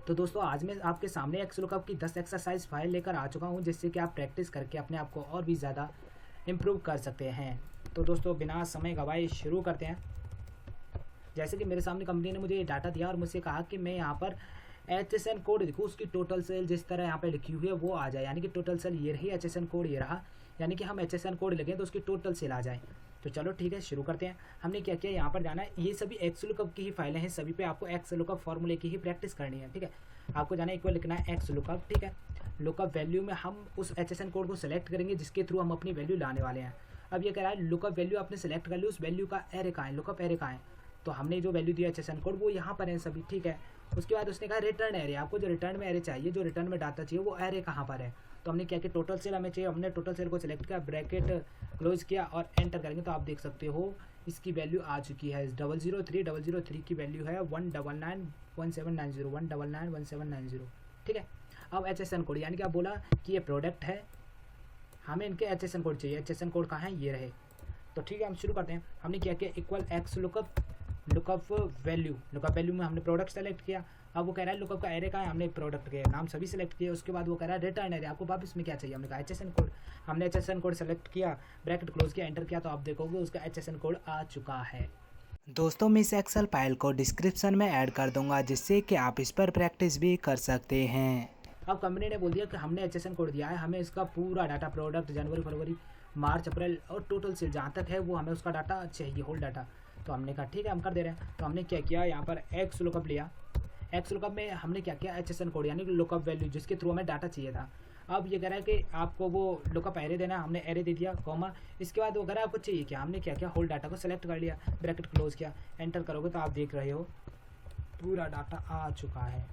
तो दोस्तों आज मैं आपके सामने एक्सलुकअप की 10 एक्सरसाइज फाइल लेकर आ चुका हूं, जिससे कि आप प्रैक्टिस करके अपने आप को और भी ज़्यादा इम्प्रूव कर सकते हैं। तो दोस्तों बिना समय गवाए शुरू करते हैं। जैसे कि मेरे सामने कंपनी ने मुझे डाटा दिया और मुझसे कहा कि मैं यहाँ पर HSN कोड लिखूँ, उसकी टोटल सेल जिस तरह यहाँ पे लिखी हुई है वो आ जाए, यानी कि टोटल सेल ये रही, HSN कोड ये रहा, यानी कि हम HSN कोड लिखें तो उसकी टोटल सेल आ जाए। तो चलो ठीक है, शुरू करते हैं। हमने क्या किया, यहाँ पर जाना है, ये सभी एक्सलुकअप की ही फाइलें हैं, सभी पे आपको एक्सलुकअप फॉर्मूले की ही प्रैक्टिस करनी है। ठीक है, आपको जाना है, एक बार लिखना है एक्सलुकअप। ठीक है, लुकअप वैल्यू में हम उस HSN कोड को सिलेक्ट करेंगे जिसके थ्रू हम अपनी वैल्यू लाने वाले हैं। अब ये कह रहा है लुकअप वैल्यू आपने सेलेक्ट कर ली, उस वैल्यू का एरे कहाँ है, लुकअप एरे कहाँ है। तो हमने जो वैल्यू दिया HSN कोड वो यहाँ पर है सभी। ठीक है, उसके बाद उसने कहा रिटर्न एरे, आपको जो रिटर्न में एरे चाहिए, जो रिटर्न में डाटा चाहिए वो एरे कहाँ पर है। तो हमने क्या किया, टोटल सेल हमें चाहिए, हमने टोटल सेल को सिलेक्ट किया, ब्रैकेट क्लोज किया और एंटर करेंगे तो आप देख सकते हो इसकी वैल्यू आ चुकी है। 003 की वैल्यू है 1991790, 1991790। ठीक है, अब HSN कोड, यानी कि आप बोला कि ये प्रोडक्ट है, हमें इनके HSN कोड चाहिए। HSN कोड कहाँ है, ये रहे। तो ठीक है, हम शुरू करते हैं। हमने क्या किया, इक्वल एक्स लुकअप वैल्यू में हमने प्रोडक्ट सेलेक्ट किया। अब वो कह रहा है लुकअप का एरे का है, हमने प्रोडक्ट के नाम सभी सेलेक्ट किए। उसके बाद वो कह रहा है रिटर्न एरे, आपको वापस में क्या चाहिए, हमने कहा HSN कोड, हमने HSN कोड सेलेक्ट किया, ब्रैकेट क्लोज किया, एंटर किया, तो आप देखोगे उसका HSN कोड आ चुका है। दोस्तों मैं इस एक्सेल फाइल को डिस्क्रिप्शन में ऐड कर दूंगा, जिससे कि आप इस पर प्रैक्टिस भी कर सकते हैं। अब कंपनी ने बोल दिया कि हमने HSN कोड दिया है, हमें इसका पूरा डाटा, प्रोडक्ट जनवरी फरवरी मार्च अप्रैल और टोटल सेल जहाँ तक है वो हमें उसका डाटा चाहिए, होल डाटा। तो हमने कहा ठीक है, हम कर दे रहे हैं। तो हमने क्या किया, यहाँ पर एक्स लुकअप लिया। एक्स लुकअप में हमने क्या किया, HSN कोड यानी कि लुकअप वैल्यू जिसके थ्रू हमें डाटा चाहिए था। अब ये कह रहा है कि आपको वो लुकअप एरे देना है, हमने एरे दे दिया, कॉमा। इसके बाद वो कह रहा है आपको चाहिए क्या, हमने क्या किया, होल डाटा को सेलेक्ट कर लिया, ब्रैकेट क्लोज किया, एंटर करोगे तो आप देख रहे हो पूरा डाटा आ चुका है।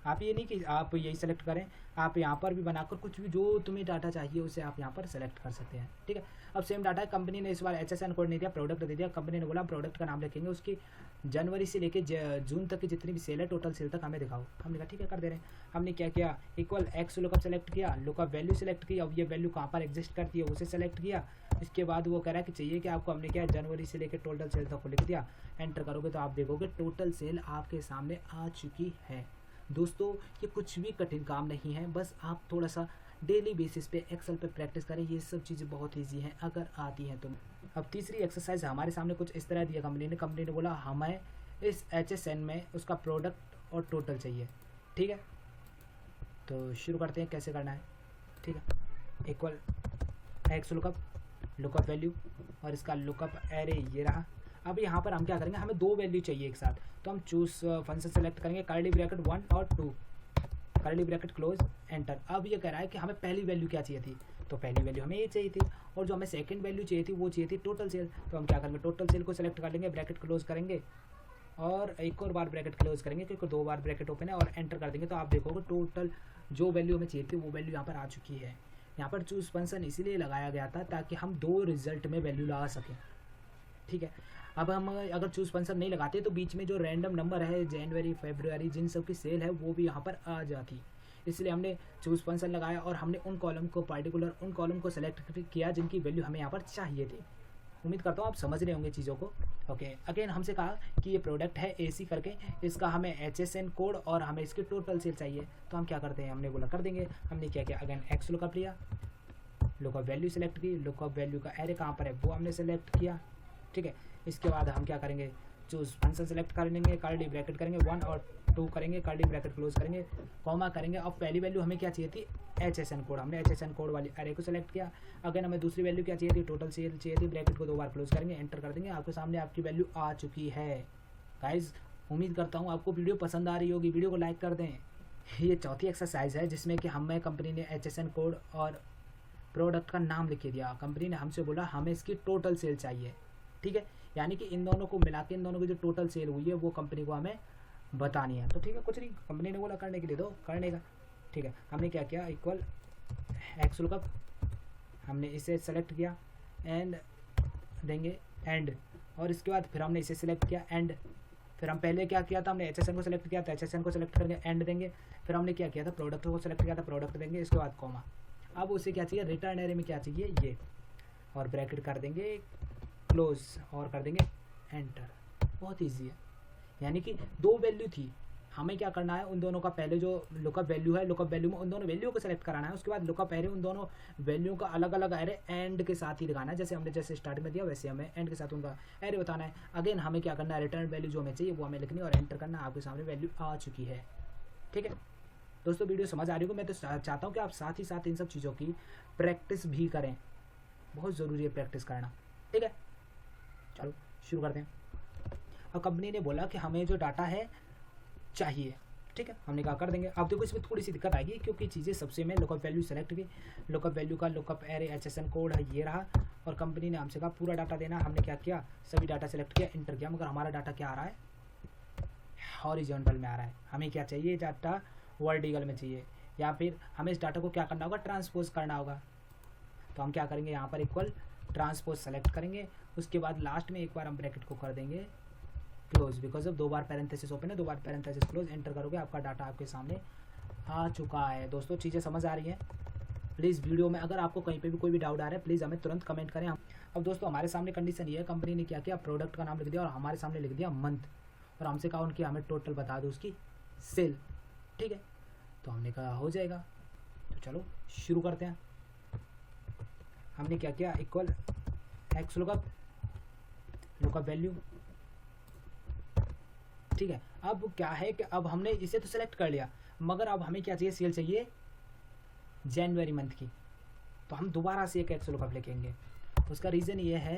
आप ये नहीं कि आप यही सेलेक्ट करें, आप यहाँ पर भी बनाकर कुछ भी जो तुम्हें डाटा चाहिए उसे आप यहाँ पर सेलेक्ट कर सकते हैं। ठीक है, अब सेम डाटा है, कंपनी ने इस बार HSN कोड नहीं दिया, प्रोडक्ट दे दिया। कंपनी ने बोला प्रोडक्ट का नाम लिखेंगे, उसकी जनवरी से लेके जून तक की जितनी भी सेल है, टोटल सेल तक हमें दिखाओ। हमने कहा ठीक है, कर दे रहे हैं। हमने क्या किया, इक्वल एक्स लुकअप सेलेक्ट किया, लुकअप वैल्यू सेलेक्ट की, अब ये वैल्यू कहाँ पर एग्जिस्ट करती है उसे सेलेक्ट किया। इसके बाद वो कह रहा है कि चाहिए कि आपको, हमने क्या जनवरी से लेकर टोटल सेल तक को लिख दिया, एंटर करोगे तो आप देखोगे टोटल सेल आपके सामने आ चुकी है। दोस्तों ये कुछ भी कठिन काम नहीं है, बस आप थोड़ा सा डेली बेसिस पे एक्सेल पे प्रैक्टिस करें, ये सब चीज़ें बहुत ईजी हैं अगर आती हैं तो। अब तीसरी एक्सरसाइज हमारे सामने कुछ इस तरह दिया कंपनी ने बोला हमें इस HSN में उसका प्रोडक्ट और टोटल चाहिए। ठीक है, तो शुरू करते हैं कैसे करना है। ठीक है, इक्वल एक्स लुकअप वैल्यू और इसका लुकअप एरे ये रहा। अब यहाँ पर हम क्या करेंगे, हमें दो वैल्यू चाहिए एक साथ, तो हम चूज फंक्शन सेलेक्ट करेंगे, कर्ली ब्रैकेट 1 और 2, कर्ली ब्रैकेट क्लोज, एंटर। अब ये कह रहा है कि हमें पहली वैल्यू क्या चाहिए थी, तो पहली वैल्यू हमें ये चाहिए थी, और जो हमें सेकंड वैल्यू चाहिए थी वो चाहिए थी टोटल सेल। तो हम क्या करेंगे, टोटल सेल को सेलेक्ट कर लेंगे, ब्रैकेट क्लोज करेंगे और एक और बार ब्रैकेट क्लोज करेंगे क्योंकि दो बार ब्रैकेट ओपन है, और एंटर कर देंगे तो आप देखोगे टोटल जो वैल्यू हमें चाहिए थी वो वैल्यू यहाँ पर आ चुकी है। यहाँ पर चूज फंक्शन इसीलिए लगाया गया था ताकि हम दो रिजल्ट में वैल्यू लगा सकें। ठीक है, अब हम अगर चूज फंक्शन नहीं लगाते तो बीच में जो रैंडम नंबर है, जनवरी फरवरी जिन सब की सेल है वो भी यहाँ पर आ जाती, इसलिए हमने चूज फंक्शन लगाया और हमने उन कॉलम को पर्टिकुलर उन कॉलम को सेलेक्ट किया जिनकी वैल्यू हमें यहाँ पर चाहिए थी। उम्मीद करता हूँ आप समझ रहे होंगे चीज़ों को। ओके, अगेन हमसे कहा कि ये प्रोडक्ट है AC करके, इसका हमें HSN कोड और हमें इसकी टोटल सेल चाहिए, तो हम क्या करते हैं, हमने बोला कर देंगे। हमने क्या किया, अगेन एक्स लुकअप लिया, लुकअप वैल्यू सेलेक्ट की, लुकअप वैल्यू का एरे कहाँ पर है वो हमने सेलेक्ट किया। ठीक है, इसके बाद हम क्या करेंगे, चूज फंक्शन सेलेक्ट कर लेंगे, कर्ली ब्रैकेट करेंगे 1 और 2 करेंगे, कर्ली ब्रैकेट क्लोज करेंगे, कॉमा करेंगे। अब पहली वैल्यू हमें क्या चाहिए थी, HSN कोड, हमने HSN कोड वाली एरे को सेलेक्ट किया। अगर हमें दूसरी वैल्यू क्या चाहिए थी, टोटल सेल चाहिए थी, ब्रैकेट को 2 बार क्लोज करेंगे, एंटर कर देंगे, आपके सामने आपकी वैल्यू आ चुकी है। गाइज उम्मीद करता हूँ आपको वीडियो पसंद आ रही होगी, वीडियो को लाइक कर दें। ये चौथी एक्सरसाइज है जिसमें कि हमें कंपनी ने HSN कोड और प्रोडक्ट का नाम लिख दिया। कंपनी ने हमसे बोला हमें इसकी टोटल सेल चाहिए। ठीक है, यानी कि इन दोनों को मिला के इन दोनों की जो टोटल सेल हुई है वो कंपनी को हमें बतानी है। तो ठीक है, कुछ नहीं, कंपनी ने बोला करने के लिए तो करने का। ठीक है, हमने क्या किया, इक्वल एक्स लुकअप, हमने इसे सेलेक्ट किया एंड देंगे एंड, और इसके बाद फिर हमने इसे सेलेक्ट किया एंड, फिर हम पहले क्या किया था, हमने HSN को सेलेक्ट किया था, HSN को सेलेक्ट करके एंड देंगे। फिर हमने क्या किया था, प्रोडक्ट को सेलेक्ट किया था, प्रोडक्ट देंगे, इसके बाद कॉमा। अब उसे क्या चाहिए, रिटर्न एरे में क्या चाहिए ये, और ब्रैकेट कर देंगे क्लोज और कर देंगे एंटर। बहुत ईजी है, यानी कि दो वैल्यू थी, हमें क्या करना है, उन दोनों का पहले जो लुकअप वैल्यू है, लुकअप वैल्यू में उन दोनों वैल्यू को सेलेक्ट कराना है। उसके बाद लुकअप एरे उन दोनों वैल्यू का अलग अलग एरे एंड के साथ ही दिखाना है। जैसे हमने जैसे स्टार्टिंग में दिया वैसे हमें एंड के साथ उनका एरे बताना है। अगेन हमें क्या करना है, रिटर्न वैल्यू जो हमें चाहिए वो हमें लिखनी है और एंटर करना। आपके सामने वैल्यू आ चुकी है। ठीक है दोस्तों, वीडियो समझ आ रही होगी। मैं तो चाहता हूँ कि आप साथ ही साथ इन सब चीज़ों की प्रैक्टिस भी करें, बहुत ज़रूरी है प्रैक्टिस करना। ठीक है, चलो शुरू करते हैं। अब कंपनी ने बोला कि हमें जो डाटा है चाहिए। ठीक है, हमने कहा कर देंगे। अब देखो इसमें थोड़ी सी दिक्कत आएगी क्योंकि चीज़ें सबसे में लुकअप वैल्यू सेलेक्ट की, लुकअप वैल्यू का लुकअप एरे HSN कोड है ये रहा, और कंपनी ने हमसे कहा पूरा डाटा देना। हमने क्या किया, सभी डाटा सेलेक्ट किया, इंटर किया, मगर हमारा डाटा क्या आ रहा है, हॉरिजॉन्टल में आ रहा है। हमें क्या चाहिए, डाटा वर्टिकल में चाहिए, या फिर हमें इस डाटा को क्या करना होगा, ट्रांसपोज करना होगा। तो हम क्या करेंगे, यहाँ पर इक्वल ट्रांसपोज सेलेक्ट करेंगे। उसके बाद लास्ट में एक बार हम ब्रैकेट को कर देंगे क्लोज, बिकॉज अब 2 बार पैरेंथेसिस ओपन है, 2 बार पैरेंथेसिस क्लोज। एंटर करोगे, आपका डाटा आपके सामने आ चुका है। दोस्तों चीज़ें समझ आ रही हैं? प्लीज़ वीडियो में अगर आपको कहीं पे भी कोई भी डाउट आ रहा है प्लीज़ हमें तुरंत कमेंट करें। अब दोस्तों हमारे सामने कंडीशन ये है, कंपनी ने क्या किया, प्रोडक्ट का नाम लिख दिया और हमारे सामने लिख दिया मंथ, और हमसे कहा उनकी हमें टोटल बता दो उसकी सेल। ठीक है, तो हमने कहा हो जाएगा। तो चलो शुरू करते हैं। हमने क्या किया, equal x lookup, lookup value. ठीक है, अब क्या है कि अब हमने इसे तो सेलेक्ट कर लिया, मगर अब हमें क्या चाहिए, सेल चाहिए जनवरी मंथ की। तो हम दोबारा से एक एक्स लुकअप लिखेंगे। उसका रीज़न ये है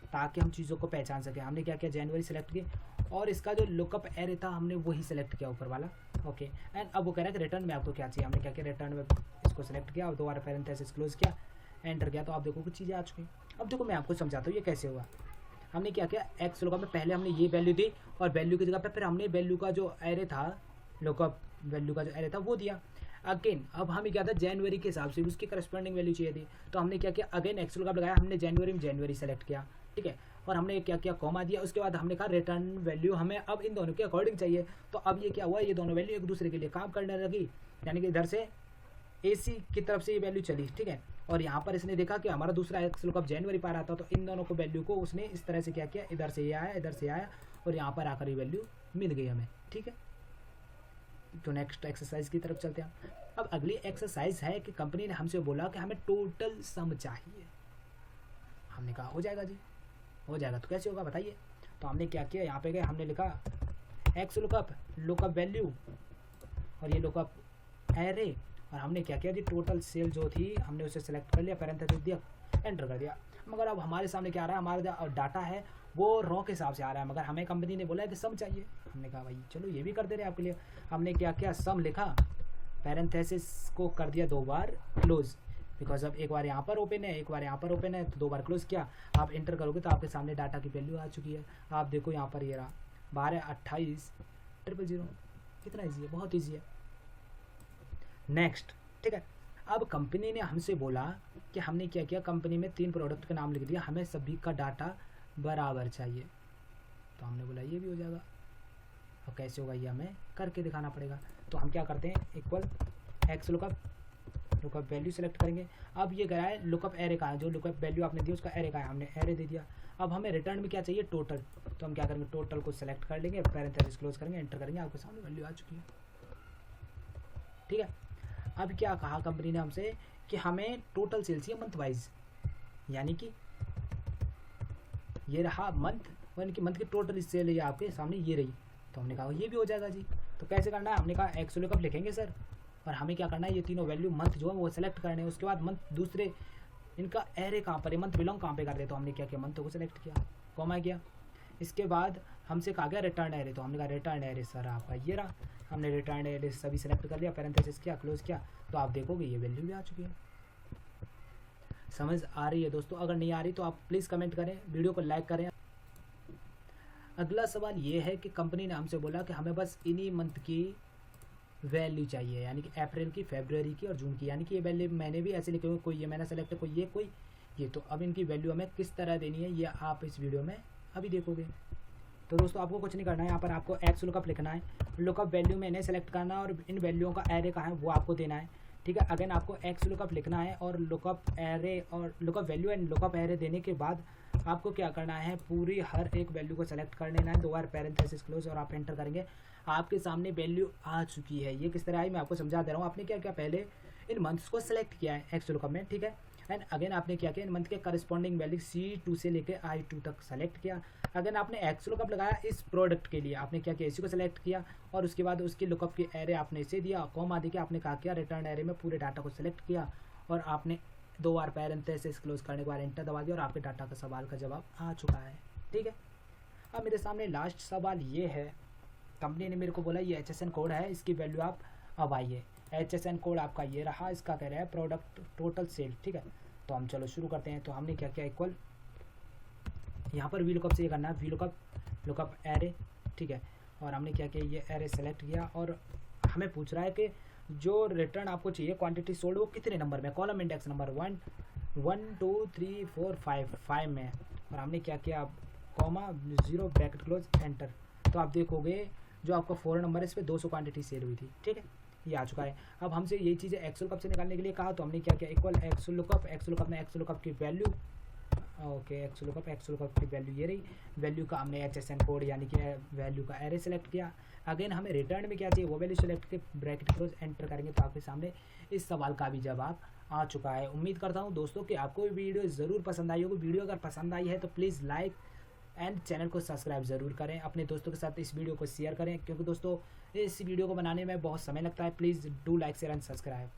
ताकि हम चीज़ों को पहचान सकें। हमने क्या किया, जनवरी सेलेक्ट की, और इसका जो लुकअप एरे था हमने वही सेलेक्ट किया ऊपर वाला। ओके, एंड अब वो कह रहा है कि रिटर्न में आपको क्या चाहिए। हमने क्या किया, रिटर्न में इसको सेलेक्ट किया और दोबारा पैरेंथेसिस क्लोज किया, एंटर किया। तो आप देखो कुछ चीज़ें आ चुकी हैं। अब देखो मैं आपको समझाता हूँ ये कैसे हुआ। हमने क्या किया, एक्स लुकअप में पहले हमने ये वैल्यू दी और वैल्यू की जगह पे फिर हमने वैल्यू का जो एरे था, लुकअप वैल्यू का जो एरे था वो दिया। अगेन अब हमें क्या था, जनवरी के हिसाब से उसकी करस्पॉन्डिंग वैल्यू चाहिए थी। तो हमने क्या किया, अगेन एक्स लुकअप लगाया, हमने जनवरी में जनवरी सेलेक्ट किया। ठीक है, और हमने क्या किया, कॉमा दिया। उसके बाद हमने कहा रिटर्न वैल्यू हमें अब इन दोनों के अकॉर्डिंग चाहिए। तो अब ये क्या हुआ, ये दोनों वैल्यू एक दूसरे के लिए काम करने लगी, यानी कि इधर से AC की तरफ से ये वैल्यू चली। ठीक है, और यहाँ पर इसने देखा कि हमारा दूसरा एक्स लुकअप जनवरी पा रहा था, तो इन दोनों को वैल्यू को उसने इस तरह से क्या किया, इधर से ये आया, इधर से आया, और यहाँ पर आकर ये वैल्यू मिल गई हमें। ठीक है, तो नेक्स्ट एक्सरसाइज की तरफ चलते हैं। अब अगली एक्सरसाइज है कि कंपनी ने हमसे बोला कि हमें टोटल सम चाहिए। हमने कहा हो जाएगा जी, हो जाएगा। तो कैसे होगा बताइए। तो हमने क्या किया, यहाँ पे गए, हमने लिखा एक्स लुकअप, लुकअप वैल्यू, और ये लुकअप एरे, और हमने क्या किया जी, टोटल सेल जो थी हमने उसे सेलेक्ट कर लिया, पैरेंथेसिस दिया, एंटर कर दिया। मगर अब हमारे सामने क्या आ रहा है, हमारा जो डाटा है वो रॉ के हिसाब से आ रहा है, मगर हमें कंपनी ने बोला है कि सम चाहिए। हमने कहा भाई चलो ये भी कर दे रहे हैं आपके लिए। हमने क्या किया, सम लिखा, पैरेंथेसिस को कर दिया 2 बार क्लोज, बिकॉज अब एक बार यहाँ पर ओपन है, एक बार यहाँ पर ओपन है, तो 2 बार क्लोज किया। आप एंटर करोगे तो आपके सामने डाटा की वैल्यू आ चुकी है। आप देखो यहाँ पर ये रहा 1228,000। कितना ईजी है, बहुत ईजी है। नेक्स्ट, ठीक है, अब कंपनी ने हमसे बोला कि हमने क्या किया, कंपनी में 3 प्रोडक्ट का नाम लिख दिया, हमें सभी का डाटा बराबर चाहिए। तो हमने बोला ये भी हो जाएगा। और कैसे होगा ये हमें करके दिखाना पड़ेगा। तो हम क्या करते हैं, equal x lookup, lookup value select करेंगे। अब ये गया है लुकअप एरे का है, जो लुकअप वैल्यू आपने दी उसका एरे का है, हमने एरे दे दिया। अब हमें रिटर्न में क्या चाहिए, टोटल। तो हम क्या करेंगे, टोटल को सेलेक्ट कर लेंगे, पैरेंथेसिस क्लोज करेंगे, एंटर करेंगे, आपके सामने वैल्यू आ चुकी है। ठीक है, अब क्या कहा कंपनी ने हमसे कि हमें टोटल सेल चाहिए मंथ वाइज, यानी कि ये रहा मंथ, और इनकी मंथ की टोटल सेल ये आपके सामने ये रही। तो हमने कहा ये भी हो जाएगा जी। तो कैसे करना है, हमने कहा एक्स लुकअप लिखेंगे सर, और हमें क्या करना है, ये तीनों वैल्यू मंथ जो है वो सेलेक्ट करने हैं। उसके बाद मंथ दूसरे इनका एरे कहाँ पर है, मंथ बिलोंग कहाँ पे कर दे। तो हमने क्या किया, मंथ को सेलेक्ट किया, कॉमा किया। इसके बाद हमसे कहा गया रिटर्न एरे, तो हमने कहा रिटर्न एरे सर आपका ये रहा। हमने रिटर्न एरे सभी सेलेक्ट कर लिया, पैरेंथेसिस किया, क्लोज किया। तो आप देखोगे ये वैल्यू भी आ चुकी है। समझ आ रही है दोस्तों? अगर नहीं आ रही तो आप प्लीज़ कमेंट करें, वीडियो को लाइक करें। अगला सवाल ये है कि कंपनी ने हमसे बोला कि हमें बस इन्हीं मंथ की वैल्यू चाहिए, यानी कि अप्रैल की, फरवरी की और जून की, यानी कि ये वैल्यू मैंने भी ऐसे लिखे हुए, कोई ये मैंने सेलेक्ट है, कोई ये। तो अब इनकी वैल्यू हमें किस तरह देनी है ये आप इस वीडियो में अभी देखोगे। तो दोस्तों आपको कुछ नहीं करना है, यहाँ पर आपको एक्स लुकअप लिखना है, लुकअप वैल्यू में इन्हें सेलेक्ट करना है और इन वैल्यूओं का एरे कहाँ है वो आपको देना है। ठीक है, अगेन आपको एक्स लुकअप लिखना है और लुकअप एरे और lookup value and lookup array देने के बाद आपको क्या करना है, पूरी हर एक वैल्यू को सेलेक्ट कर लेना है, 2 बार पैरेंथेसिस क्लोज और आप एंटर करेंगे। आपके सामने वैल्यू आ चुकी है। ये किस तरह आई मैं आपको समझा दे रहा हूँ। आपने क्या किया, पहले इन मंथ्स को सेलेक्ट किया है एक्सलुकअप में, ठीक है। एंड अगेन आपने क्या किया, इन मंथ के करस्पॉन्डिंग वैल्यू C2 से लेके I2 तक सेलेक्ट किया। अगेन आपने एक्सलुकअप लगाया इस प्रोडक्ट के लिए, आपने क्या किया, इसी को सेलेक्ट किया और उसके बाद उसकी लुकअप की एरे आपने इसे दिया, कॉमा देके आपने कहा किया रिटर्न एरे में पूरे डाटा को सेलेक्ट किया और आपने 2 बार पैरेंथेसिस क्लोज करने के बाद एंटर दबा दिया और आपके डाटा का सवाल का जवाब आ चुका है, ठीक है। अब मेरे सामने लास्ट सवाल ये है, कंपनी ने मेरे को बोला ये HSN कोड है, इसकी वैल्यू आप अब आइए। HSN कोड आपका ये रहा, इसका कह रहा है प्रोडक्ट टोटल सेल, ठीक है। तो हम चलो शुरू करते हैं। तो हमने क्या किया, इक्वल यहाँ पर VLOOKUP से ये करना है, VLOOKUP लुकअप एरे, ठीक है। और हमने क्या किया, ये एरे सेलेक्ट किया और हमें पूछ रहा है कि जो रिटर्न आपको चाहिए क्वांटिटी सोल्ड वो कितने नंबर में, कॉलम इंडेक्स नंबर 1 1 2 3 4 5 में है। और हमने क्या किया, कॉमा 0 ब्रैकेट क्लोज एंटर। तो आप देखोगे जो आपका 4 नंबर है इस पर 200 क्वांटिटी सेल हुई थी, ठीक है, ये आ चुका है। अब हमसे यही चीज़ें एक्सलुकअप से निकालने के लिए कहा, तो हमने क्या किया, इक्वल एक्सलुकअप में एक्सलुकअप की वैल्यू, ओके, एक्सलुकअप की वैल्यू ये रही, वैल्यू का हमने HSN कोड यानी कि वैल्यू का एरे सेलेक्ट किया। अगेन हमें रिटर्न में क्या चाहिए वो वैल्यू सेलेक्ट के ब्रैकेट क्लोज एंटर करेंगे तो आपके सामने इस सवाल का भी जवाब आ चुका है। उम्मीद करता हूँ दोस्तों कि आपको ये वीडियो ज़रूर पसंद आई होगी। वीडियो अगर पसंद आई है तो प्लीज़ लाइक एंड चैनल को सब्सक्राइब ज़रूर करें, अपने दोस्तों के साथ इस वीडियो को शेयर करें, क्योंकि दोस्तों इस वीडियो को बनाने में बहुत समय लगता है। Please do like share and subscribe.